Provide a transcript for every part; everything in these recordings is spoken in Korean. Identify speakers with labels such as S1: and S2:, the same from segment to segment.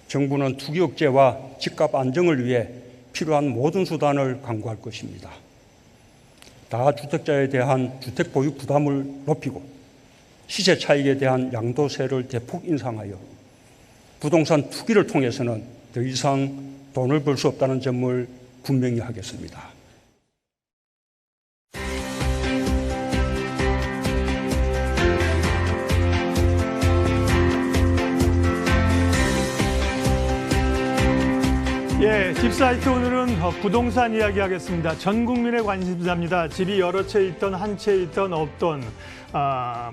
S1: 정부는 투기 억제와 집값 안정을 위해 필요한 모든 수단을 강구할 것입니다. 다주택자에 대한 주택 보유 부담을 높이고 시세 차익에 대한 양도세를 대폭 인상하여 부동산 투기를 통해서는 더 이상 돈을 벌 수 없다는 점을 분명히 하겠습니다.
S2: 예, 집사이트 오늘은 부동산 이야기 하겠습니다. 전 국민의 관심사입니다. 집이 여러 채 있던 한 채 있던 없던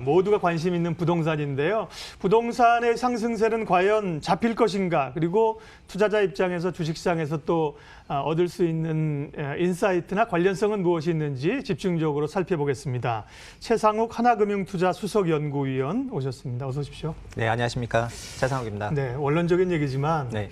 S2: 모두가 관심 있는 부동산인데요. 부동산의 상승세는 과연 잡힐 것인가? 그리고 투자자 입장에서 주식시장에서 또 얻을 수 있는 인사이트나 관련성은 무엇이 있는지 집중적으로 살펴보겠습니다. 최상욱 하나금융투자 수석연구위원 오셨습니다. 어서 오십시오.
S3: 네, 안녕하십니까. 최상욱입니다.
S2: 네, 원론적인 얘기지만
S3: 네.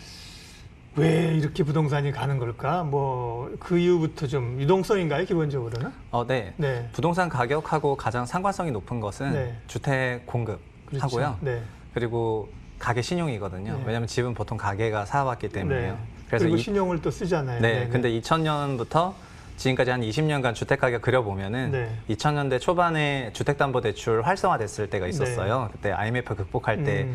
S2: 왜 이렇게 부동산이 가는 걸까? 뭐 그 이유부터 좀 유동성인가요, 기본적으로는?
S3: 네.
S2: 네.
S3: 부동산 가격하고 가장 상관성이 높은 것은
S2: 네.
S3: 주택 공급하고요.
S2: 그렇죠. 네.
S3: 그리고 가계 신용이거든요.
S2: 네.
S3: 왜냐하면 집은 보통 가계가 사왔기 때문에요.
S2: 네.
S3: 그래서
S2: 그리고 신용을 또 쓰잖아요.
S3: 네. 근데 2000년부터 지금까지 한 20년간 주택 가격 그려보면은
S2: 네.
S3: 2000년대 초반에 주택담보대출 활성화됐을 때가 있었어요. 그때 IMF 극복할 때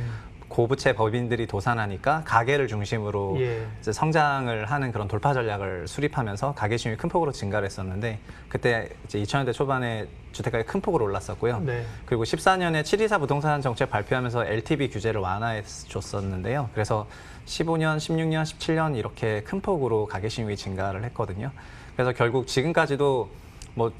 S3: 고부채 법인들이 도산하니까 가계를 중심으로 이제 성장을 하는 그런 돌파 전략을 수립하면서 가계 신용이 큰 폭으로 증가를 했었는데 그때 이제 2000년대 초반에 주택가격이 큰 폭으로 올랐었고요.
S2: 네.
S3: 그리고 14년에 724 부동산 정책 발표하면서 LTV 규제를 완화해 줬었는데요. 그래서 15년, 16년, 17년 이렇게 큰 폭으로 가계 신용이 증가를 했거든요. 그래서 결국 지금까지도 뭐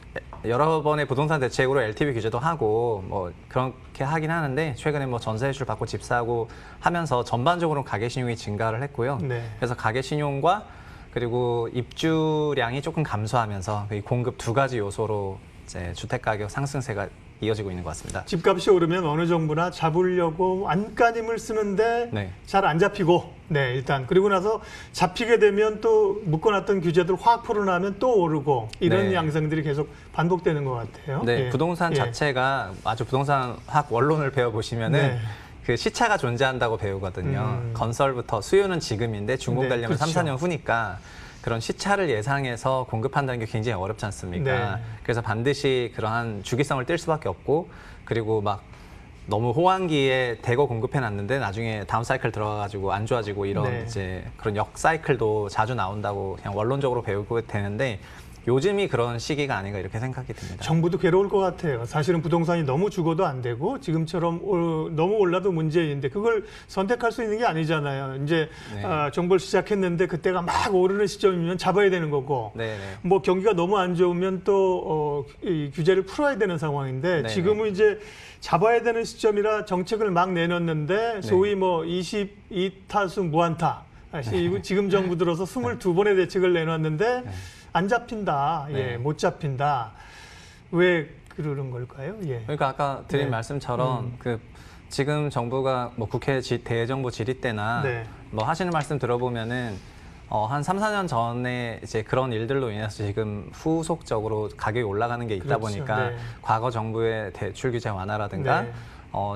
S3: 여러 번의 부동산 대책으로 LTV 규제도 하고 뭐 그렇게 하긴 하는데 최근에 뭐 전세 대출 받고 집 사고 하면서 전반적으로 가계 신용이 증가를 했고요.
S2: 네.
S3: 그래서 가계 신용과 그리고 입주량이 조금 감소하면서 이 공급 두 가지 요소로 이제 주택 가격 상승세가 이어지고 있는 것 같습니다.
S2: 집값이 오르면 어느 정부나 잡으려고 안간힘을 쓰는데
S3: 네.
S2: 잘 안 잡히고, 네, 일단 그리고 나서 잡히게 되면 또 묶어놨던 규제들 확 풀어나면 또 오르고 이런
S3: 네.
S2: 양상들이 계속 반복되는 것 같아요.
S3: 네,
S2: 예.
S3: 부동산
S2: 예.
S3: 자체가 아주 부동산학 원론을 배워보시면은
S2: 네.
S3: 그 시차가 존재한다고 배우거든요. 건설부터 수요는 지금인데 준공되려면
S2: 네, 그렇죠.
S3: 3, 4년 후니까 그런 시차를 예상해서 공급한다는 게 굉장히 어렵지 않습니까?
S2: 네.
S3: 그래서 반드시 그러한 주기성을 띌 수밖에 없고 그리고 막 너무 호황기에 대거 공급해놨는데 나중에 다음 사이클 들어가가지고 안 좋아지고 이런
S2: 네.
S3: 이제 그런 역 사이클도 자주 나온다고 그냥 원론적으로 배우고 되는데 요즘이 그런 시기가 아닌가 이렇게 생각이 듭니다.
S2: 정부도 괴로울 것 같아요. 사실은 부동산이 너무 죽어도 안 되고 지금처럼 너무 올라도 문제인데 그걸 선택할 수 있는 게 아니잖아요. 이제
S3: 네.
S2: 정부를 시작했는데 그때가 막 오르는 시점이면 잡아야 되는 거고
S3: 네네.
S2: 뭐 경기가 너무 안 좋으면 또 이 규제를 풀어야 되는 상황인데
S3: 네네.
S2: 지금은 이제 잡아야 되는 시점이라 정책을 막 내놨는데 소위 뭐 22타수 무한타. 지금 정부 들어서 22번의 대책을 내놨는데 안 잡힌다.
S3: 네.
S2: 예, 못 잡힌다. 왜 그러는 걸까요? 예.
S3: 그러니까 아까 드린
S2: 네.
S3: 말씀처럼 그 지금 정부가 뭐 국회 대정부 질의 때나
S2: 네.
S3: 뭐 하시는 말씀 들어보면은 한 3, 4년 전에 이제 그런 일들로 인해서 지금 후속적으로 가격이 올라가는 게 있다
S2: 그렇죠.
S3: 보니까
S2: 네.
S3: 과거 정부의 대출 규제 완화라든가
S2: 네.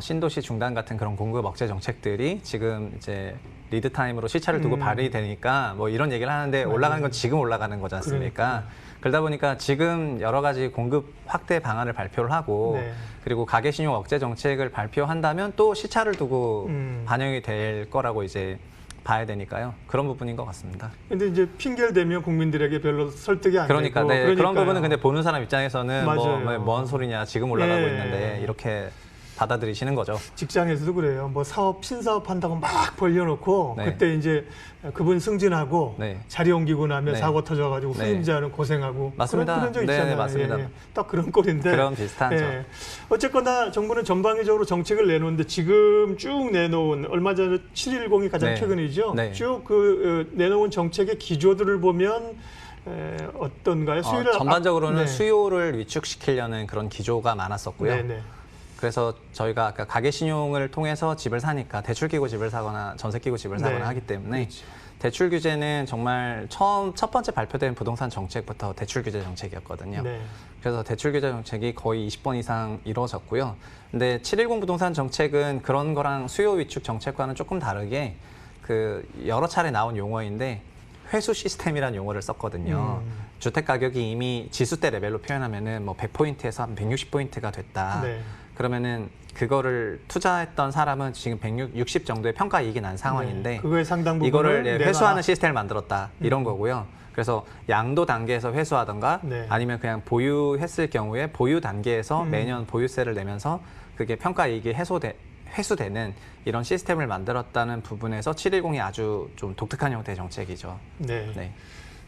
S3: 신도시 중단 같은 그런 공급 억제 정책들이 지금 이제 리드 타임으로 시차를 두고 발휘되니까 뭐 이런 얘기를 하는데 올라가는 건 지금 올라가는 거지 않습니까? 그러다 보니까 지금 여러 가지 공급 확대 방안을 발표를 하고
S2: 네.
S3: 그리고 가계 신용 억제 정책을 발표한다면 또 시차를 두고 반영이 될 거라고 이제 봐야 되니까요. 그런 부분인 것 같습니다.
S2: 근데 이제 핑계를 대면 국민들에게 별로 설득이 안
S3: 그러니까
S2: 되고.
S3: 네, 그런 부분은 근데 보는 사람 입장에서는
S2: 맞아요.
S3: 뭔 소리냐 지금 올라가고
S2: 예.
S3: 있는데 이렇게 받아들이시는 거죠.
S2: 직장에서도 그래요. 뭐 사업 신사업 한다고 막 벌려놓고
S3: 네.
S2: 그때 이제 그분 승진하고
S3: 네.
S2: 자리 옮기고 나면
S3: 네.
S2: 사고 터져가지고
S3: 네.
S2: 후임자는 고생하고
S3: 맞습니다.
S2: 그런 적
S3: 네,
S2: 있잖아요.
S3: 네, 맞습니다.
S2: 딱 그런 꼴인데.
S3: 그런 비슷하죠.
S2: 어쨌거나 정부는 전방위적으로 정책을 내놓는데 지금 쭉 내놓은 얼마 전에 710이 가장
S3: 네.
S2: 최근이죠.
S3: 네.
S2: 쭉 내놓은 정책의 기조들을 보면 어떤가요? 수요를
S3: 전반적으로는
S2: 네.
S3: 수요를 위축시키려는 그런 기조가 많았었고요.
S2: 네, 네.
S3: 그래서 저희가 아까 가계 신용을 통해서 집을 사니까 대출 끼고 집을 사거나 전세 끼고 집을 사거나
S2: 네.
S3: 하기 때문에
S2: 그렇죠.
S3: 대출 규제는 정말 첫 번째 발표된 부동산 정책부터 대출 규제 정책이었거든요.
S2: 네.
S3: 그래서 대출 규제 정책이 거의 20번 이상 이루어졌고요. 근데 710 부동산 정책은 그런 거랑 수요 위축 정책과는 조금 다르게 그 여러 차례 나온 용어인데 회수 시스템이라는 용어를 썼거든요. 주택 가격이 이미 지수대 레벨로 표현하면은 뭐 100포인트에서 한 160포인트가 됐다.
S2: 네.
S3: 그러면은 그거를 투자했던 사람은 지금 160 정도의 평가 이익이 난 상황인데
S2: 네. 그거의 상당 부분을
S3: 이거를
S2: 내놔라.
S3: 회수하는 시스템을 만들었다. 이런 거고요. 그래서 양도 단계에서 회수하던가
S2: 네.
S3: 아니면 그냥 보유했을 경우에 보유 단계에서 매년 보유세를 내면서 그게 평가 이익이 회수되는 이런 시스템을 만들었다는 부분에서 710이 아주 좀 독특한 형태의 정책이죠.
S2: 네.
S3: 네.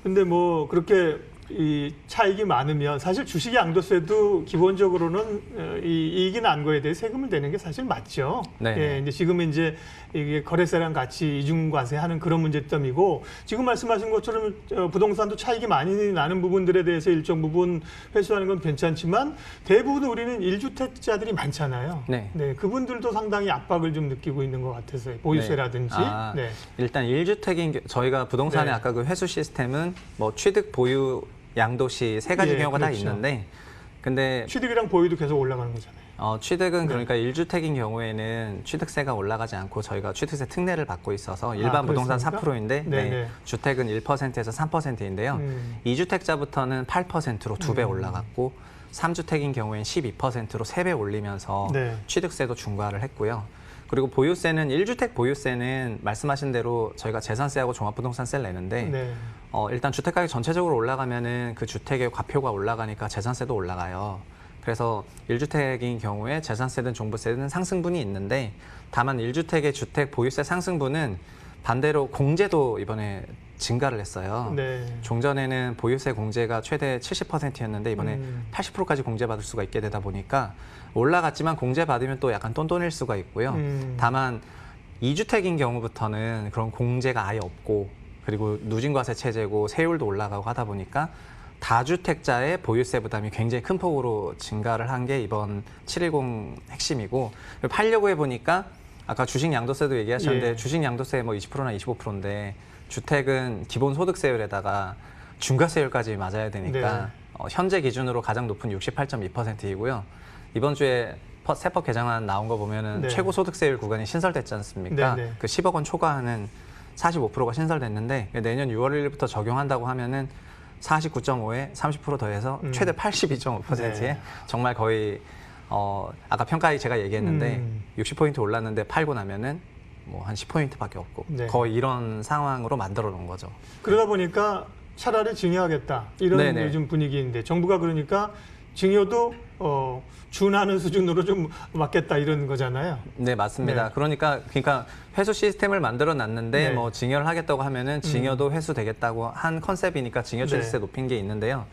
S2: 근데 뭐 그렇게 이 차익이 많으면 사실 주식 양도세도 기본적으로는 이 이익이 난 거에 대해 세금을 내는 게 사실 맞죠.
S3: 네.
S2: 예, 이제 지금은 이제 이게 거래세랑 같이 이중과세하는 그런 문제점이고 지금 말씀하신 것처럼 부동산도 차익이 많이 나는 부분들에 대해서 일정 부분 회수하는 건 괜찮지만 대부분 우리는 1주택자들이 많잖아요.
S3: 네.
S2: 그분들도 상당히 압박을 좀 느끼고 있는 것 같아서요. 보유세라든지.
S3: 네. 일단 1주택인 저희가 부동산의
S2: 네.
S3: 아까 그 회수 시스템은 뭐 취득, 보유, 양도시 세 가지
S2: 예,
S3: 경우가 다
S2: 그렇죠.
S3: 있는데 근데
S2: 취득이랑 보유도 계속 올라가는 거잖아요.
S3: 취득은 그러니까 1주택인 경우에는 취득세가 올라가지 않고 저희가 취득세 특례를 받고 있어서 일반 부동산
S2: 그렇습니까?
S3: 4%인데
S2: 네네.
S3: 주택은 1%에서 3%인데요. 2주택자부터는 8%로 2배 올라갔고 3주택인 경우에는 12%로 3배 올리면서
S2: 네.
S3: 취득세도 중과를 했고요. 그리고 보유세는 1주택 보유세는 말씀하신 대로 저희가 재산세하고 종합부동산세를 내는데
S2: 네.
S3: 일단 주택가격이 전체적으로 올라가면은 그 주택의 과표가 올라가니까 재산세도 올라가요. 그래서 1주택인 경우에 재산세든 종부세든 상승분이 있는데 다만 1주택의 주택 보유세 상승분은 반대로 공제도 이번에 증가를 했어요.
S2: 네.
S3: 종전에는 보유세 공제가 최대 70%였는데 이번에 80%까지 공제받을 수가 있게 되다 보니까 올라갔지만 공제받으면 또 약간 똔똔일 수가 있고요. 다만 2주택인 경우부터는 그런 공제가 아예 없고 그리고 누진과세 체제고 세율도 올라가고 하다 보니까 다주택자의 보유세 부담이 굉장히 큰 폭으로 증가를 한 게 이번 710 핵심이고 팔려고 해보니까 아까 주식 양도세도 얘기하셨는데
S2: 예.
S3: 주식 양도세 뭐 20%나 25%인데 주택은 기본 소득세율에다가 중과세율까지 맞아야 되니까 현재 기준으로 가장 높은 68.2%이고요. 이번 주에 세법 개정안 나온 거 보면은
S2: 네.
S3: 최고 소득세율 구간이 신설됐지 않습니까?
S2: 네, 네.
S3: 그 10억 원 초과하는 45%가 신설됐는데 내년 6월 1일부터 적용한다고 하면은 49.5에 30% 더해서 최대 82.5%에
S2: 네.
S3: 정말 거의 아까 평가이 제가 얘기했는데 60포인트 올랐는데 팔고 나면은 뭐 한 10포인트밖에 없고
S2: 네.
S3: 거의 이런 상황으로 만들어 놓은 거죠.
S2: 그러다 보니까 차라리 증여하겠다 이런
S3: 네네.
S2: 요즘 분위기인데 정부가 그러니까 증여도 준하는 수준으로 좀 맞겠다 이런 거잖아요.
S3: 네, 맞습니다.
S2: 네.
S3: 그러니까 회수 시스템을 만들어 놨는데
S2: 네.
S3: 뭐 증여를 하겠다고 하면은 증여도 회수되겠다고 한 컨셉이니까 증여 취득세
S2: 네.
S3: 높인 게 있는데요.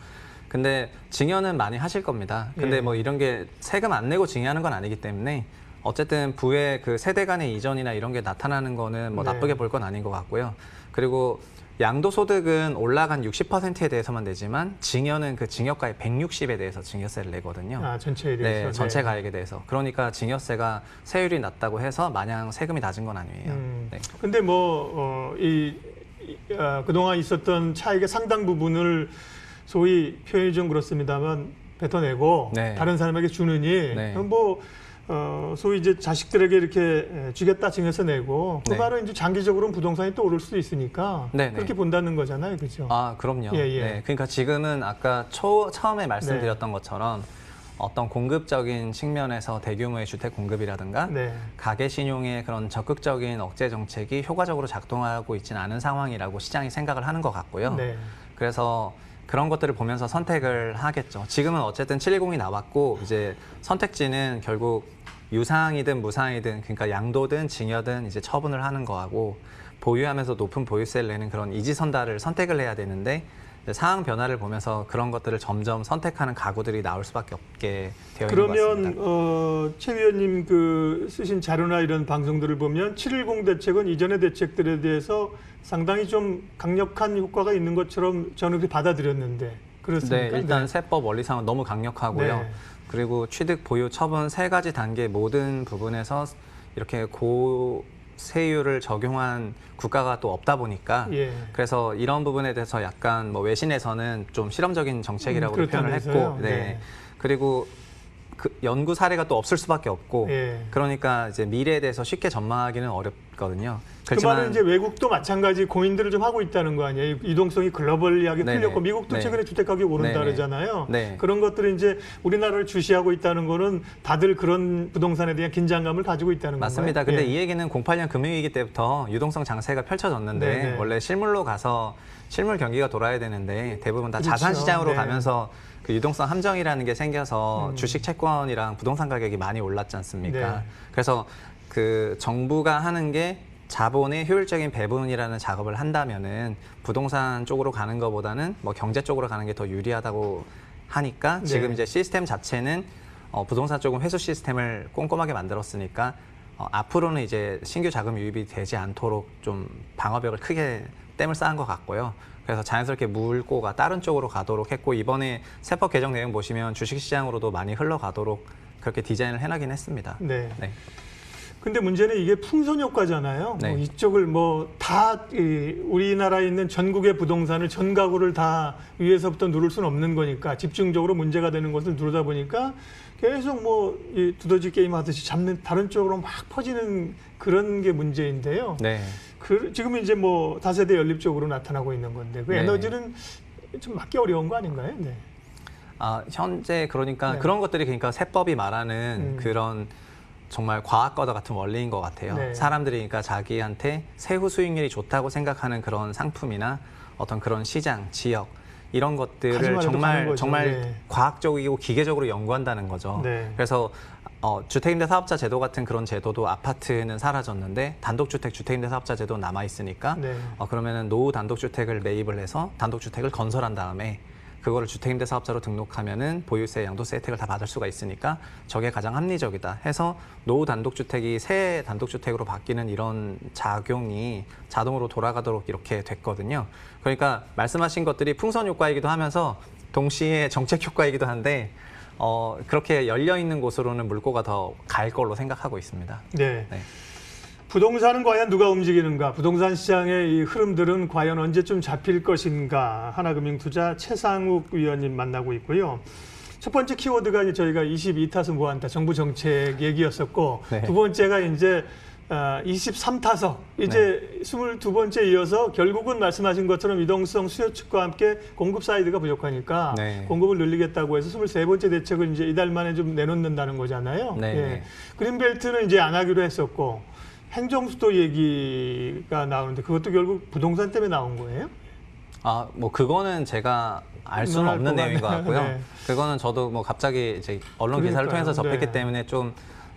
S3: 근데 증여는 많이 하실 겁니다. 근데
S2: 예.
S3: 뭐 이런 게 세금 안 내고 증여하는 건 아니기 때문에 어쨌든 부의 그 세대 간의 이전이나 이런 게 나타나는 거는 뭐
S2: 네.
S3: 나쁘게 볼 건 아닌 것 같고요. 그리고 양도소득은 올라간 60%에 대해서만 내지만 증여는 그 증여가의 160에 대해서 증여세를 내거든요.
S2: 아, 전체에 대해서.
S3: 네, 전체 가액에 대해서. 그러니까 증여세가 세율이 낮다고 해서 마냥 세금이 낮은 건 아니에요. 네.
S2: 근데 그동안 있었던 차익의 상당 부분을 소위 표현이 좀 그렇습니다만 뱉어내고
S3: 네.
S2: 다른 사람에게 주느니
S3: 네.
S2: 소위 이제 자식들에게 이렇게 주겠다 증여세 내고
S3: 네.
S2: 그거로 이제 장기적으로는 부동산이 또 오를 수도 있으니까
S3: 네, 네.
S2: 그렇게 본다는 거잖아요, 그렇죠?
S3: 아, 그럼요.
S2: 예, 예.
S3: 네, 그러니까 지금은 아까 처음에 말씀드렸던 것처럼 어떤 공급적인 측면에서 대규모의 주택 공급이라든가
S2: 네.
S3: 가계 신용의 그런 적극적인 억제 정책이 효과적으로 작동하고 있지는 않은 상황이라고 시장이 생각을 하는 것 같고요.
S2: 네.
S3: 그래서 그런 것들을 보면서 선택을 하겠죠. 지금은 어쨌든 710이 나왔고 이제 선택지는 결국 유상이든 무상이든 그러니까 양도든 증여든 이제 처분을 하는 거하고 보유하면서 높은 보유세를 내는 그런 이지선다를 선택을 해야 되는데 상황 변화를 보면서 그런 것들을 점점 선택하는 가구들이 나올 수밖에 없게 되어 있는 것 같습니다.
S2: 그러면 최 위원님 그 쓰신 자료나 이런 방송들을 보면 710 대책은 이전의 대책들에 대해서 상당히 좀 강력한 효과가 있는 것처럼 저는 그렇게 받아들였는데 그렇습니까?
S3: 네, 일단 세법 원리상은 너무 강력하고요.
S2: 네.
S3: 그리고 취득, 보유, 처분 세 가지 단계 모든 부분에서 이렇게 고세율을 적용한 국가가 또 없다 보니까
S2: 예.
S3: 그래서 이런 부분에 대해서 약간 뭐 외신에서는 좀 실험적인 정책이라고 표현을 했고
S2: 그렇다면서요?
S3: 네.
S2: 네.
S3: 그리고 그 연구 사례가 또 없을 수밖에 없고
S2: 예.
S3: 그러니까 이제 미래에 대해서 쉽게 전망하기는 있거든요.
S2: 그 말은 이제 외국도 마찬가지 고민들을 좀 하고 있다는 거 아니에요? 이동성이 글로벌하게
S3: 네네.
S2: 풀렸고 미국도
S3: 네.
S2: 최근에 주택 가격이 오른다
S3: 네네.
S2: 그러잖아요.
S3: 네.
S2: 그런 것들을 이제 우리나라를 주시하고 있다는 거는 다들 그런 부동산에 대한 긴장감을 가지고 있다는 건가요?
S3: 맞습니다. 근데
S2: 예.
S3: 이 얘기는 08년 금융위기 때부터 유동성 장세가 펼쳐졌는데
S2: 네네.
S3: 원래 실물로 가서 실물 경기가 돌아야 되는데 대부분 다
S2: 그렇죠.
S3: 자산 시장으로
S2: 네.
S3: 가면서 그 유동성 함정이라는 게 생겨서 주식 채권이랑 부동산 가격이 많이 올랐지 않습니까?
S2: 네.
S3: 그래서 그 정부가 하는 게 자본의 효율적인 배분이라는 작업을 한다면은 부동산 쪽으로 가는 것보다는 뭐 경제 쪽으로 가는 게 더 유리하다고 하니까 지금
S2: 네.
S3: 이제 시스템 자체는 부동산 쪽은 회수 시스템을 꼼꼼하게 만들었으니까 앞으로는 이제 신규 자금 유입이 되지 않도록 좀 방어벽을 크게 댐을 쌓은 것 같고요. 그래서 자연스럽게 물꼬가 다른 쪽으로 가도록 했고 이번에 세법 개정 내용 보시면 주식시장으로도 많이 흘러가도록 그렇게 디자인을 해나긴 했습니다.
S2: 네.
S3: 네.
S2: 근데 문제는 이게 풍선 효과잖아요.
S3: 네.
S2: 뭐 이쪽을 뭐 다 우리나라에 있는 전국의 부동산을 전 가구를 다 위에서부터 누를 수는 없는 거니까 집중적으로 문제가 되는 것을 누르다 보니까 계속 뭐 이 두더지 게임 하듯이 잡는 다른 쪽으로 막 퍼지는 그런 게 문제인데요.
S3: 네.
S2: 지금 이제 뭐 다세대 연립 쪽으로 나타나고 있는 건데 그
S3: 네.
S2: 에너지는 좀 막기 어려운 거 아닌가요? 네.
S3: 현재 그러니까
S2: 네.
S3: 그런 것들이 그러니까 세법이 말하는 그런 정말 과학과도 같은 원리인 것 같아요.
S2: 네.
S3: 사람들이 그러니까 자기한테 세후 수익률이 좋다고 생각하는 그런 상품이나 어떤 그런 시장, 지역 이런 것들을
S2: 가지만 해도 가는 거죠.
S3: 정말
S2: 네.
S3: 과학적이고 기계적으로 연구한다는 거죠.
S2: 네.
S3: 그래서 주택임대 사업자 제도 같은 그런 제도도 아파트는 사라졌는데 단독주택 주택임대 사업자 제도 남아 있으니까
S2: 네.
S3: 그러면은 노후 단독주택을 매입을 해서 단독주택을 건설한 다음에 그거를 주택임대 사업자로 등록하면은 보유세, 양도세 혜택을 다 받을 수가 있으니까 저게 가장 합리적이다 해서 노후 단독주택이 새 단독주택으로 바뀌는 이런 작용이 자동으로 돌아가도록 이렇게 됐거든요. 그러니까 말씀하신 것들이 풍선 효과이기도 하면서 동시에 정책 효과이기도 한데 그렇게 열려 있는 곳으로는 물꼬가 더 갈 걸로 생각하고 있습니다.
S2: 네.
S3: 네.
S2: 부동산은 과연 누가 움직이는가? 부동산 시장의 이 흐름들은 과연 언제쯤 잡힐 것인가? 하나금융투자 최상욱 위원님 만나고 있고요. 첫 번째 키워드가 이제 저희가 22타석 무한타 정부 정책 얘기였었고
S3: 네.
S2: 두 번째가 이제 23타석 이제 22번째 이어서 결국은 말씀하신 것처럼 유동성 수요 측과 함께 공급 사이드가 부족하니까
S3: 네.
S2: 공급을 늘리겠다고 해서 23번째 대책을 이제 이달 만에 좀 내놓는다는 거잖아요.
S3: 네.
S2: 예. 그린벨트는 이제 안 하기로 했었고 행정수도 얘기가 나오는데 그것도 결국 부동산 때문에 나온 거예요?
S3: 뭐 그거는 제가 알 수는
S2: 알
S3: 없는
S2: 것
S3: 내용인 것
S2: 같네요.
S3: 같고요.
S2: 네.
S3: 그거는 저도 뭐 갑자기 이제 언론 기사를
S2: 그러니까요.
S3: 통해서 접했기
S2: 네.
S3: 때문에 좀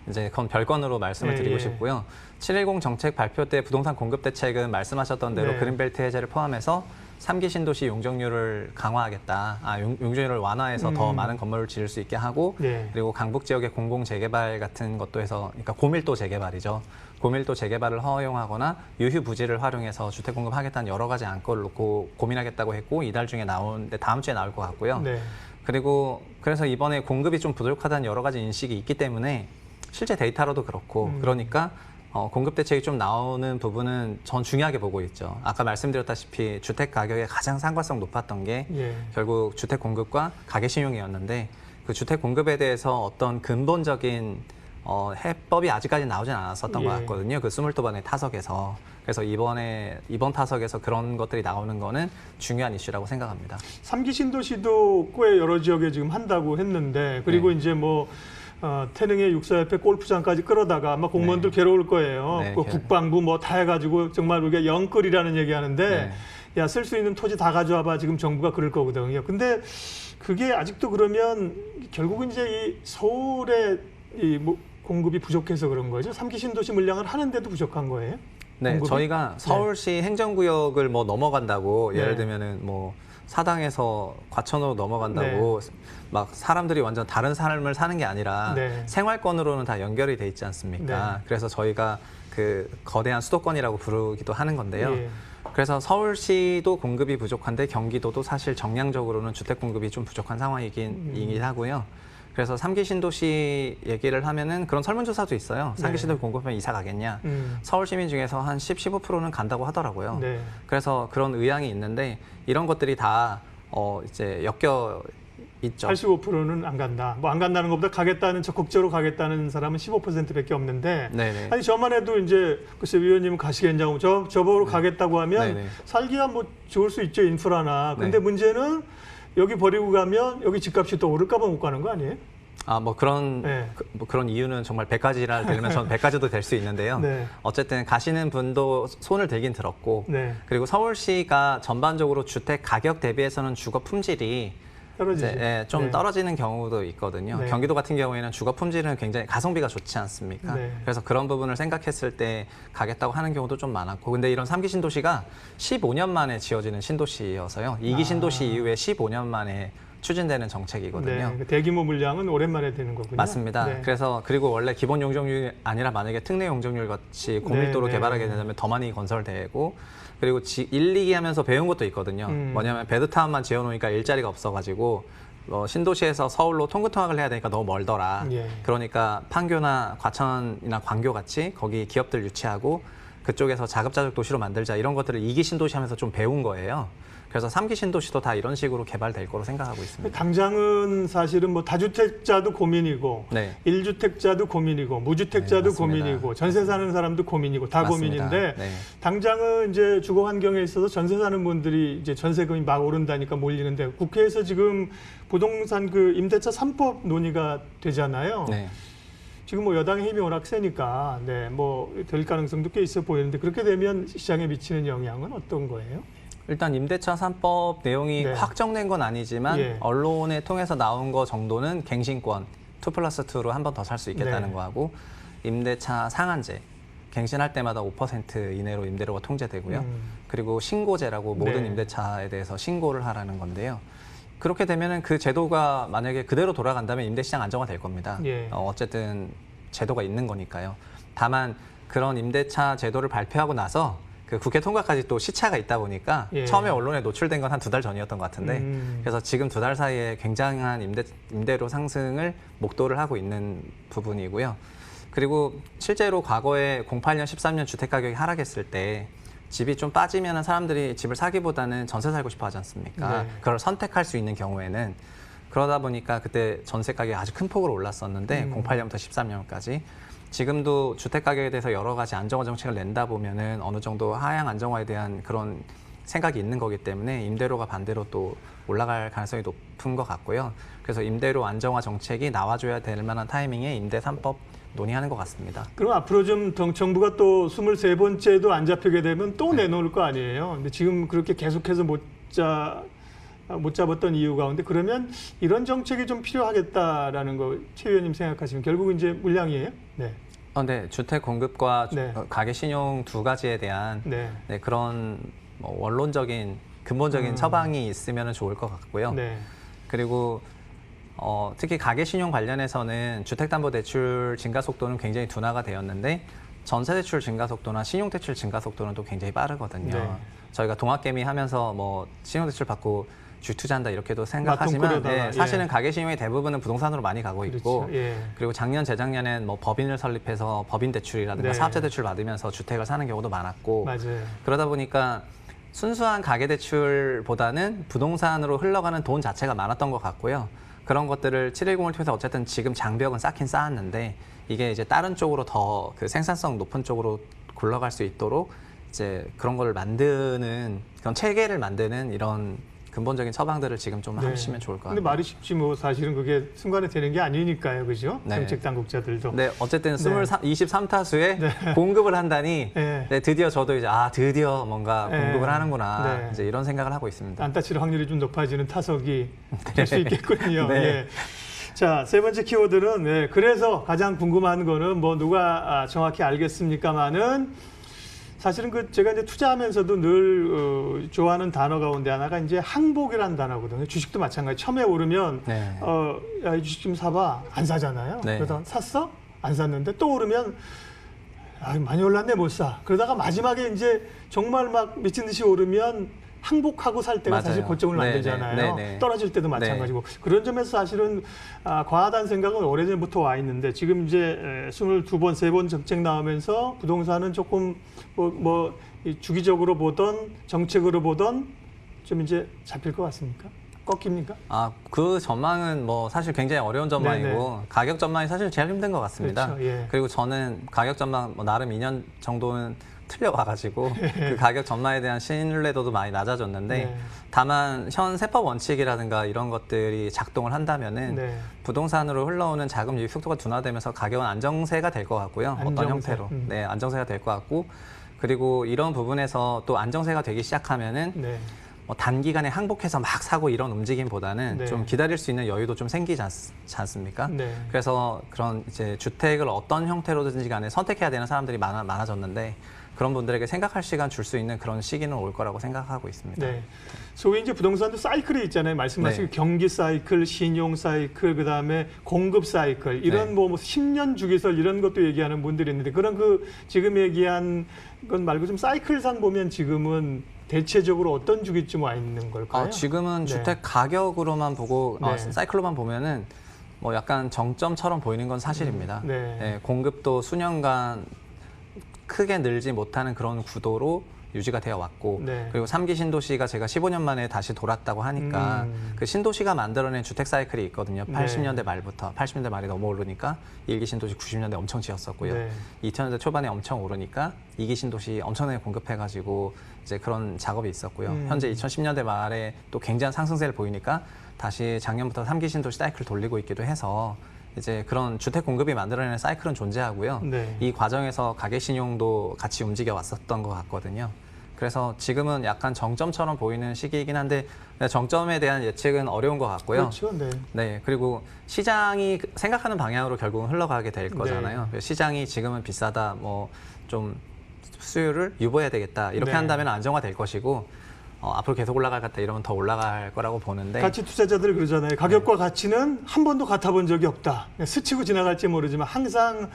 S3: 이제 그건 별건으로 말씀을
S2: 예,
S3: 드리고
S2: 예.
S3: 싶고요. 710 정책 발표 때 부동산 공급 대책은 말씀하셨던 대로
S2: 네.
S3: 그린벨트 해제를 포함해서 3기 신도시 용적률을 강화하겠다. 용적률을 완화해서 더 많은 건물을 지을 수 있게 하고
S2: 네.
S3: 그리고 강북 지역의 공공 재개발 같은 것도 해서 그러니까 고밀도 재개발이죠. 고밀도 재개발을 허용하거나 유휴 부지를 활용해서 주택 공급하겠다는 여러 가지 안건을 놓고 고민하겠다고 했고 이달 중에 나오는데 다음 주에 나올 것 같고요.
S2: 네.
S3: 그리고 그래서 이번에 공급이 좀 부족하다는 여러 가지 인식이 있기 때문에 실제 데이터로도 그렇고 그러니까 공급 대책이 좀 나오는 부분은 전 중요하게 보고 있죠. 아까 말씀드렸다시피 주택 가격의 가장 상관성 높았던 게
S2: 예.
S3: 결국 주택 공급과 가계 신용이었는데 그 주택 공급에 대해서 어떤 근본적인 해법이 아직까지 나오진 않았었던
S2: 예.
S3: 것 같거든요. 그 22번의 타석에서. 그래서 이번 타석에서 그런 것들이 나오는 거는 중요한 이슈라고 생각합니다.
S2: 3기 신도시도 꽤 여러 지역에 지금 한다고 했는데 그리고
S3: 네.
S2: 이제 뭐 태릉의 육사협회 골프장까지 끌어다가 아마 공무원들
S3: 네.
S2: 괴로울 거예요.
S3: 네,
S2: 그 국방부 뭐 다 해가지고 정말 우리가 영끌이라는 얘기하는데
S3: 네.
S2: 야, 쓸 수 있는 토지 다 가져와봐 지금 정부가 그럴 거거든요. 근데 그게 아직도 그러면 결국은 이제 이 서울의 공급이 부족해서 그런 거죠. 3기 신도시 물량을 하는데도 부족한 거예요.
S3: 네,
S2: 공급이?
S3: 저희가 서울시 행정구역을 뭐 넘어간다고
S2: 네.
S3: 예를 들면은 뭐 사당에서 과천으로 넘어간다고 막 사람들이 완전 다른 삶을 사는 게 아니라
S2: 네.
S3: 생활권으로는 다 연결이 돼 있지 않습니까?
S2: 네.
S3: 그래서 저희가 그 거대한 수도권이라고 부르기도 하는 건데요.
S2: 예.
S3: 그래서 서울시도 공급이 부족한데 경기도도 사실 정량적으로는 주택 공급이 좀 부족한 상황이긴 하고요. 그래서 3기 신도시 얘기를 하면은 그런 설문조사도 있어요. 3기
S2: 네.
S3: 신도시 공급하면 이사 가겠냐? 서울 시민 중에서 한 15%는 간다고 하더라고요.
S2: 네.
S3: 그래서 그런 의향이 있는데 이런 것들이 다 이제 엮여 있죠.
S2: 85%는 안 간다. 뭐 안 간다는 것보다 가겠다는 적극적으로 가겠다는 사람은 15%밖에 없는데
S3: 네네.
S2: 아니 저만 해도 이제 글쎄 위원님은 가시겠냐고 저보러 가겠다고 하면
S3: 네네.
S2: 살기가 뭐 좋을 수 있죠 인프라나. 근데
S3: 네.
S2: 문제는 여기 버리고 가면 여기 집값이 또 오를까 봐 못 가는 거 아니에요?
S3: 뭐 그런
S2: 네.
S3: 뭐 그런 이유는 정말 100가지라 되면 저는 100가지도 될 수 있는데요.
S2: 네.
S3: 어쨌든 가시는 분도 손을 들긴 들었고
S2: 네.
S3: 그리고 서울시가 전반적으로 주택 가격 대비해서는 주거 품질이
S2: 떨어지죠.
S3: 좀
S2: 네.
S3: 떨어지는 경우도 있거든요.
S2: 네.
S3: 경기도 같은 경우에는 주거 품질은 굉장히 가성비가 좋지 않습니까?
S2: 네.
S3: 그래서 그런 부분을 생각했을 때 가겠다고 하는 경우도 좀 많았고 근데 이런 3기 신도시가 15년 만에 지어지는 신도시여서요. 2기 신도시 이후에 15년 만에 추진되는 정책이거든요.
S2: 네. 대규모 물량은 오랜만에 되는 거군요.
S3: 맞습니다.
S2: 네.
S3: 그래서 그리고 원래 기본 용적률이 아니라 만약에 특례 용적률 같이 고밀도로
S2: 네,
S3: 개발하게
S2: 네.
S3: 된다면 더 많이 건설되고 그리고 1, 2기 하면서 배운 것도 있거든요. 뭐냐면 베드타운만 지어놓으니까 일자리가 없어가지고 신도시에서 서울로 통근통학을 해야 되니까 너무 멀더라.
S2: 예.
S3: 그러니까 판교나 과천이나 광교 같이 거기 기업들 유치하고 그쪽에서 자급자족 도시로 만들자 이런 것들을 2기 신도시 하면서 좀 배운 거예요. 그래서 3기 신도시도 다 이런 식으로 개발될 거로 생각하고 있습니다.
S2: 당장은 사실은 뭐 다주택자도 고민이고
S3: 네.
S2: 1주택자도 고민이고 무주택자도
S3: 네, 맞습니다.
S2: 고민이고 전세 사는 사람도 고민이고 다
S3: 맞습니다.
S2: 고민인데
S3: 네.
S2: 당장은 이제 주거 환경에 있어서 전세 사는 분들이 이제 전세금이 막 오른다니까 몰리는데 국회에서 지금 부동산 그 임대차 3법 논의가 되잖아요.
S3: 네.
S2: 지금 뭐 여당의 힘이 워낙 세니까 네, 뭐 될 가능성도 꽤 있어 보이는데 그렇게 되면 시장에 미치는 영향은 어떤 거예요?
S3: 일단 임대차 3법 내용이
S2: 네.
S3: 확정된 건 아니지만
S2: 예.
S3: 언론에 통해서 나온 거 정도는 갱신권 2+2로 한 번 더 살 수 있겠다는
S2: 네.
S3: 거하고 임대차 상한제 갱신할 때마다 5% 이내로 임대료가 통제되고요. 그리고 신고제라고 모든
S2: 네.
S3: 임대차에 대해서 신고를 하라는 건데요. 그렇게 되면은 그 제도가 만약에 그대로 돌아간다면 임대시장 안정화될 겁니다.
S2: 예.
S3: 어쨌든 제도가 있는 거니까요. 다만 그런 임대차 제도를 발표하고 나서 그 국회 통과까지 또 시차가 있다 보니까
S2: 예.
S3: 처음에 언론에 노출된 건 한 2달 전이었던 것 같은데 그래서 지금 2달 사이에 굉장한 임대료 상승을 목도를 하고 있는 부분이고요. 그리고 실제로 과거에 08년, 13년 주택 가격이 하락했을 때 집이 좀 빠지면 사람들이 집을 사기보다는 전세 살고 싶어 하지 않습니까?
S2: 네.
S3: 그걸 선택할 수 있는 경우에는 그러다 보니까 그때 전세 가격이 아주 큰 폭으로 올랐었는데 08년부터 13년까지 지금도 주택 가격에 대해서 여러 가지 안정화 정책을 낸다 보면은 어느 정도 하향 안정화에 대한 그런 생각이 있는 거기 때문에 임대료가 반대로 또 올라갈 가능성이 높은 것 같고요. 그래서 임대료 안정화 정책이 나와줘야 될 만한 타이밍에 임대 3법 논의하는 것 같습니다.
S2: 그럼 앞으로 좀 정부가 또 23번째도 안 잡히게 되면 또 내놓을 거 아니에요. 근데 지금 그렇게 계속해서 못 잡았던 이유 가운데 그러면 이런 정책이 좀 필요하겠다라는 거 최 의원님 생각하시면 결국은 이제 물량이에요? 네.
S3: 네, 주택 공급과
S2: 네.
S3: 가계 신용 두 가지에 대한
S2: 네.
S3: 네, 그런 뭐 원론적인 근본적인 처방이 있으면 좋을 것 같고요.
S2: 네.
S3: 그리고 특히 가계 신용 관련해서는 주택담보대출 증가 속도는 굉장히 둔화가 되었는데 전세대출 증가 속도나 신용대출 증가 속도는 또 굉장히 빠르거든요.
S2: 네.
S3: 저희가 동학개미 하면서 뭐 신용대출 받고 주투자한다 이렇게도 생각하지만
S2: 맞동꾸려다가,
S3: 사실은
S2: 예.
S3: 가계 신용의 대부분은 부동산으로 많이 가고 있고
S2: 그렇죠. 예.
S3: 그리고 작년 재작년엔 뭐 법인을 설립해서 법인 대출이라든가
S2: 네.
S3: 사업자 대출 받으면서 주택을 사는 경우도 많았고
S2: 맞아요.
S3: 그러다 보니까 순수한 가계 대출보다는 부동산으로 흘러가는 돈 자체가 많았던 것 같고요. 그런 것들을 710을 통해서 어쨌든 지금 장벽은 쌓긴 쌓았는데 이게 이제 다른 쪽으로 더 그 생산성 높은 쪽으로 굴러갈 수 있도록 이제 그런 걸 만드는 그런 체계를 만드는 이런 근본적인 처방들을 지금 좀
S2: 네.
S3: 하시면 좋을 것
S2: 근데
S3: 같아요.
S2: 말이 쉽지 뭐 사실은 그게 순간에 되는 게 아니니까요. 그죠?
S3: 네.
S2: 정책 당국자들도.
S3: 네, 어쨌든 23타수에 공급을 한다니
S2: 네.
S3: 네, 드디어 저도 이제 드디어 뭔가
S2: 네.
S3: 공급을 하는구나
S2: 네.
S3: 이제 이런 생각을 하고 있습니다.
S2: 안 따칠 확률이 좀 높아지는 타석이 될 수 있겠군요.
S3: 네.
S2: 예. 자, 세 번째 키워드는 네, 그래서 가장 궁금한 거는 뭐 누가 정확히 알겠습니까마는 사실은 그 제가 이제 투자하면서도 늘 좋아하는 단어 가운데 하나가 이제 항복이라는 단어거든요. 주식도 마찬가지. 처음에 오르면
S3: 네.
S2: 야, 이 주식 좀 사봐. 안 사잖아요.
S3: 네.
S2: 그러다 샀어? 안 샀는데 또 오르면 많이 올랐네 못 사. 그러다가 마지막에 이제 정말 막 미친 듯이 오르면 항복하고 살 때가
S3: 맞아요.
S2: 사실 고점을
S3: 네,
S2: 만들잖아요.
S3: 네, 네.
S2: 떨어질 때도 마찬가지고 그런 점에서 사실은 과하다는 생각은 오래전부터 와 있는데 지금 이제 22번, 3번 정책 나오면서 부동산은 조금 이 주기적으로 보던 정책으로 보던 좀 이제 잡힐 것 같습니까? 꺾입니까?
S3: 그 전망은 뭐 사실 굉장히 어려운 전망이고 가격 전망이 사실 제일 힘든 것 같습니다.
S2: 그렇죠, 예.
S3: 그리고 저는 가격 전망 뭐 나름 2년 정도는 틀려와가지고 그 가격 전망에 대한 신뢰도도 많이 낮아졌는데
S2: 네.
S3: 다만 현 세법 원칙이라든가 이런 것들이 작동을 한다면은
S2: 네.
S3: 부동산으로 흘러오는 자금 유입 속도가 둔화되면서 가격은 안정세가 될 것 같고요. 어떤
S2: 안정세.
S3: 형태로. 네, 안정세가 될 것 같고 그리고 이런 부분에서 또 안정세가 되기 시작하면은
S2: 네.
S3: 뭐 단기간에 항복해서 막 사고 이런 움직임보다는
S2: 네.
S3: 좀 기다릴 수 있는 여유도 좀 생기지 않습니까?
S2: 네.
S3: 그래서 그런 이제 주택을 어떤 형태로든지 간에 선택해야 되는 사람들이 많아졌는데 그런 분들에게 생각할 시간 줄 수 있는 그런 시기는 올 거라고 생각하고 있습니다.
S2: 네. 소위 이제 부동산도 사이클이 있잖아요. 말씀하신
S3: 네.
S2: 경기 사이클, 신용 사이클, 그다음에 공급 사이클 이런
S3: 네.
S2: 뭐 10년 주기설 이런 것도 얘기하는 분들이 있는데 그런 그 지금 얘기한 건 말고 좀 사이클상 보면 지금은 대체적으로 어떤 주기쯤 와 있는 걸까요?
S3: 지금은
S2: 네.
S3: 주택 가격으로만 보고
S2: 네.
S3: 사이클로만 보면은 뭐 약간 정점처럼 보이는 건 사실입니다.
S2: 네.
S3: 네, 공급도 수년간 크게 늘지 못하는 그런 구도로 유지가 되어 왔고
S2: 네.
S3: 그리고 3기 신도시가 제가 15년 만에 다시 돌았다고 하니까 그 신도시가 만들어낸 주택 사이클이 있거든요.
S2: 네.
S3: 80년대 말부터 80년대 말이 넘어 오르니까 1기 신도시 90년대 엄청 지었었고요.
S2: 네.
S3: 2000년대 초반에 엄청 오르니까 2기 신도시 엄청나게 공급해가지고 이제 그런 작업이 있었고요. 현재 2010년대 말에 또 굉장한 상승세를 보이니까 다시 작년부터 3기 신도시 사이클을 돌리고 있기도 해서 이제 그런 주택 공급이 만들어내는 사이클은 존재하고요.
S2: 네.
S3: 이 과정에서 가계 신용도 같이 움직여 왔었던 것 같거든요. 그래서 지금은 약간 정점처럼 보이는 시기이긴 한데 정점에 대한 예측은 어려운 것 같고요.
S2: 그렇죠. 네.
S3: 네, 그리고 시장이 생각하는 방향으로 결국은 흘러가게 될 거잖아요. 시장이 지금은 비싸다, 뭐 좀 수요를 유보해야 되겠다 이렇게
S2: 네.
S3: 한다면 안정화될 것이고 앞으로 계속 올라갈 것 같다 이러면 더 올라갈 거라고 보는데
S2: 가치 투자자들 그러잖아요. 가격과 가치는 한 번도 같아 본 적이 없다. 스치고 지나갈지 모르지만 항상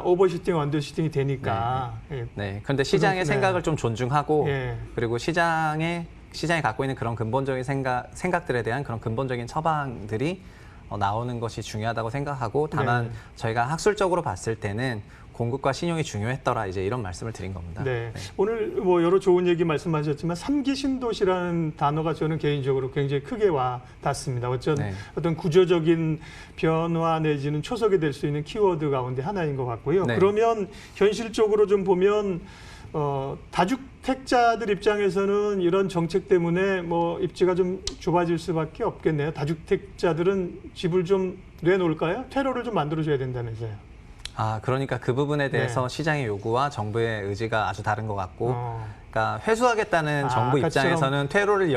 S2: 오버슈팅, 언더슈팅이 되니까. 예.
S3: 네, 그런데 시장의
S2: 네.
S3: 생각을 좀 존중하고
S2: 예.
S3: 그리고 시장이 갖고 있는 그런 근본적인 생각들에 대한 그런 근본적인 처방들이 나오는 것이 중요하다고 생각하고 다만
S2: 네.
S3: 저희가 학술적으로 봤을 때는 공급과 신용이 중요했더라 이제 이런 말씀을 드린 겁니다.
S2: 네. 오늘 뭐 여러 좋은 얘기 말씀하셨지만 3기 신도시라는 단어가 저는 개인적으로 굉장히 크게 와 닿습니다.
S3: 네.
S2: 어떤 구조적인 변화 내지는 초석이 될 수 있는 키워드 가운데 하나인 것 같고요.
S3: 네.
S2: 그러면 현실적으로 좀 보면 다주택자들 입장에서는 이런 정책 때문에 뭐 입지가 좀 좁아질 수밖에 없겠네요. 다주택자들은 집을 좀 내놓을까요? 퇴로를 좀 만들어줘야 된다면서요.
S3: 그러니까 그 부분에 대해서
S2: 네.
S3: 시장의 요구와 정부의 의지가 아주 다른 것 같고 그러니까 회수하겠다는 정부
S2: 아까처럼-
S3: 입장에서는 퇴로를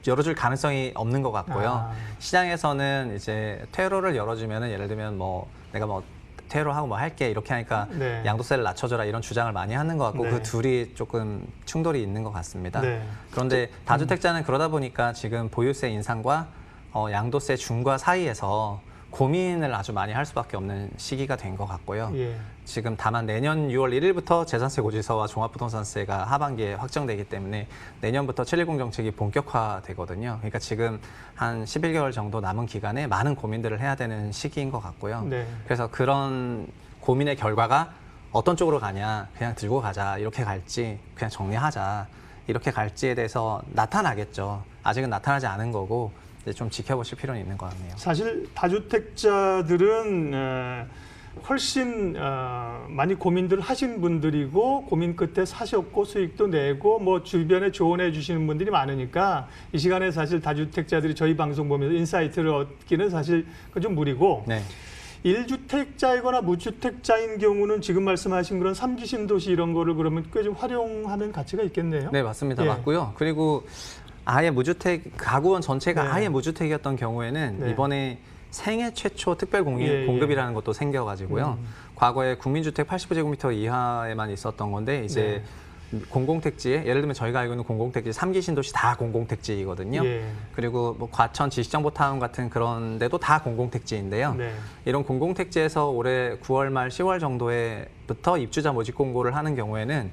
S3: 열어줄 가능성이 없는 것 같고요. 시장에서는 이제 퇴로를 열어주면은 예를 들면 뭐 내가 뭐 퇴로하고 뭐 할게 이렇게 하니까
S2: 네.
S3: 양도세를 낮춰줘라 이런 주장을 많이 하는 것 같고
S2: 네.
S3: 그 둘이 조금 충돌이 있는 것 같습니다.
S2: 네.
S3: 그런데 다주택자는 그러다 보니까 지금 보유세 인상과 양도세 중과 사이에서 고민을 아주 많이 할 수밖에 없는 시기가 된 것 같고요.
S2: 예.
S3: 지금 다만 내년 6월 1일부터 재산세 고지서와 종합부동산세가 하반기에 확정되기 때문에 내년부터 710 정책이 본격화되거든요. 그러니까 지금 한 11개월 정도 남은 기간에 많은 고민들을 해야 되는 시기인 것 같고요.
S2: 네.
S3: 그래서 그런 고민의 결과가 어떤 쪽으로 가냐, 그냥 들고 가자, 이렇게 갈지, 그냥 정리하자, 이렇게 갈지에 대해서 나타나겠죠. 아직은 나타나지 않은 거고 이제 좀 지켜보실 필요는 있는 것 같네요.
S2: 사실 다주택자들은 훨씬 많이 고민들 하신 분들이고 고민 끝에 사셨고 수익도 내고 뭐 주변에 조언해 주시는 분들이 많으니까 이 시간에 사실 다주택자들이 저희 방송 보면서 인사이트를 얻기는 사실 그건 좀 무리고
S3: 네.
S2: 1주택자이거나 무주택자인 경우는 지금 말씀하신 그런 3기 신도시 이런 거를 그러면 꽤 좀 활용하면 가치가 있겠네요.
S3: 네, 맞습니다.
S2: 예.
S3: 맞고요. 그리고 아예 무주택 가구원 전체가
S2: 네.
S3: 아예 무주택이었던 경우에는
S2: 네.
S3: 이번에 생애 최초 특별
S2: 예,
S3: 공급이라는 것도 생겨가지고요. 과거에 국민주택 85제곱미터 이하에만 있었던 건데 이제 공공택지에 예를 들면 저희가 알고 있는 공공택지 3기 신도시 다 공공택지이거든요.
S2: 예.
S3: 그리고 뭐 과천 지식정보타운 같은 그런 데도 다 공공택지인데요.
S2: 네.
S3: 이런 공공택지에서 올해 9월 말 10월 정도에부터 입주자 모집 공고를 하는 경우에는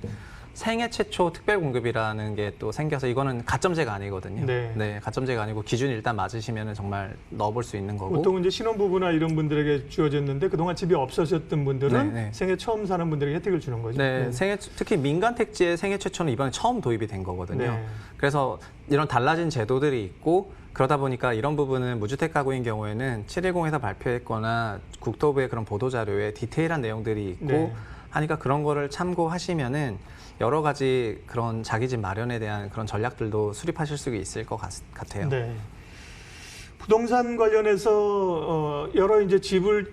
S3: 생애 최초 특별 공급이라는 게 또 생겨서 이거는 가점제가 아니거든요.
S2: 네.
S3: 가점제가 아니고 기준 일단 맞으시면 정말 넣어볼 수 있는 거고.
S2: 보통 이제 신혼부부나 이런 분들에게 주어졌는데 그동안 집이 없어졌던 분들은
S3: 네.
S2: 생애 처음 사는 분들에게 혜택을 주는 거죠.
S3: 네, 특히 민간 택지의 생애 최초는 이번에 처음 도입이 된 거거든요.
S2: 네.
S3: 그래서 이런 달라진 제도들이 있고 그러다 보니까 이런 부분은 무주택 가구인 경우에는 710에서 발표했거나 국토부의 그런 보도 자료에 디테일한 내용들이 있고
S2: 네.
S3: 하니까 그런 거를 참고하시면은 여러 가지 그런 자기 집 마련에 대한 그런 전략들도 수립하실 수 있을 것 같아요.
S2: 네. 부동산 관련해서 여러 이제 집을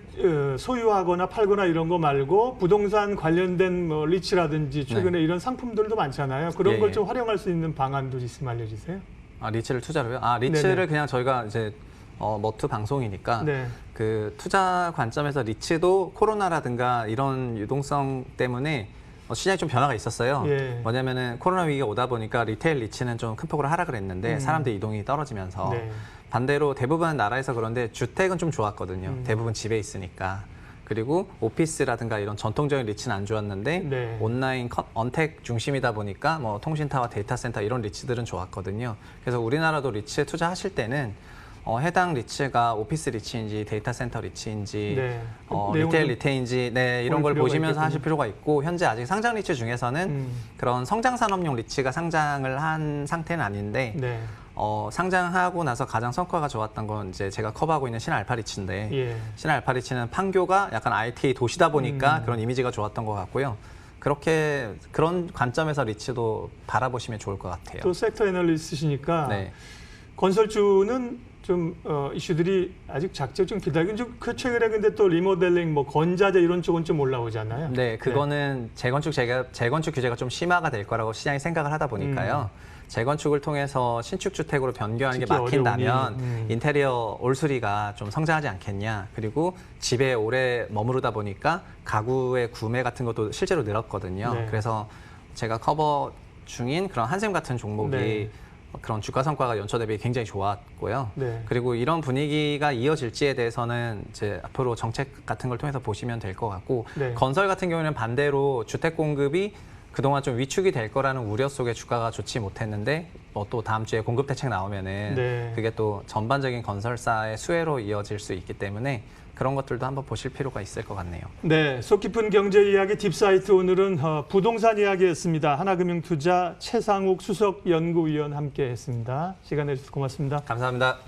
S2: 소유하거나 팔거나 이런 거 말고 부동산 관련된 뭐 리츠라든지 최근에 이런 상품들도 많잖아요. 그런
S3: 예,
S2: 걸
S3: 예.
S2: 좀 활용할 수 있는 방안도 있으면 알려주세요.
S3: 아, 리츠를 투자로요? 아, 리츠를
S2: 네네.
S3: 그냥 저희가 이제 머투 방송이니까
S2: 네.
S3: 그 투자 관점에서 리츠도 코로나라든가 이런 유동성 때문에 시장에 좀 변화가 있었어요.
S2: 예.
S3: 뭐냐면은 코로나 위기가 오다 보니까 리테일 리츠는 좀 큰 폭으로 하락을 했는데 사람들 이동이 떨어지면서
S2: 네.
S3: 반대로 대부분 나라에서 그런데 주택은 좀 좋았거든요. 대부분 집에 있으니까. 그리고 오피스라든가 이런 전통적인 리츠는 안 좋았는데
S2: 네.
S3: 온라인 언택 중심이다 보니까 뭐 통신타워, 데이터 센터 이런 리츠들은 좋았거든요. 그래서 우리나라도 리츠에 투자하실 때는 해당 리츠가 오피스 리츠인지 데이터 센터 리츠인지
S2: 네.
S3: 리테일 리테인지 이런 걸
S2: 필요가
S3: 보시면서
S2: 있겠군요.
S3: 하실 필요가 있고 현재 아직 상장 리츠 중에서는 그런 성장 산업용 리츠가 상장을 한 상태는 아닌데
S2: 네.
S3: 상장하고 나서 가장 성과가 좋았던 건 이제 제가 커버하고 있는 신알파 리츠인데
S2: 예.
S3: 신알파 리츠는 판교가 약간 IT 도시다 보니까 그런 이미지가 좋았던 것 같고요. 그런 관점에서 리츠도 바라보시면 좋을 것 같아요.
S2: 또 섹터 애널리스트시니까
S3: 네.
S2: 건설주는 좀 이슈들이 아직 작죠. 좀 기다리고 그 최근에 근데 또 리모델링, 뭐 건자재 이런 쪽은 좀 올라오잖아요.
S3: 네, 그거는 재건축 규제가 좀 심화가 될 거라고 시장이 생각을 하다 보니까요. 재건축을 통해서 신축 주택으로 변경하는 게
S2: 특히
S3: 막힌다면
S2: 어려우니.
S3: 인테리어 올수리가 좀 성장하지 않겠냐. 그리고 집에 오래 머무르다 보니까 가구의 구매 같은 것도 실제로 늘었거든요.
S2: 네.
S3: 그래서 제가 커버 중인 그런 한샘 같은 종목이
S2: 네.
S3: 그런 주가 성과가 연초 대비 굉장히 좋았고요.
S2: 네.
S3: 그리고 이런 분위기가 이어질지에 대해서는 이제 앞으로 정책 같은 걸 통해서 보시면 될 것 같고
S2: 네.
S3: 건설 같은 경우에는 반대로 주택 공급이 그동안 좀 위축이 될 거라는 우려 속에 주가가 좋지 못했는데 뭐 또 다음 주에 공급 대책 나오면은
S2: 네.
S3: 그게 또 전반적인 건설사의 수혜로 이어질 수 있기 때문에 그런 것들도 한번 보실 필요가 있을 것 같네요.
S2: 네, 속 깊은 경제 이야기 딥사이트 오늘은 부동산 이야기였습니다. 하나금융투자 최상욱 수석 연구위원 함께했습니다. 시간 내주셔서 고맙습니다.
S3: 감사합니다.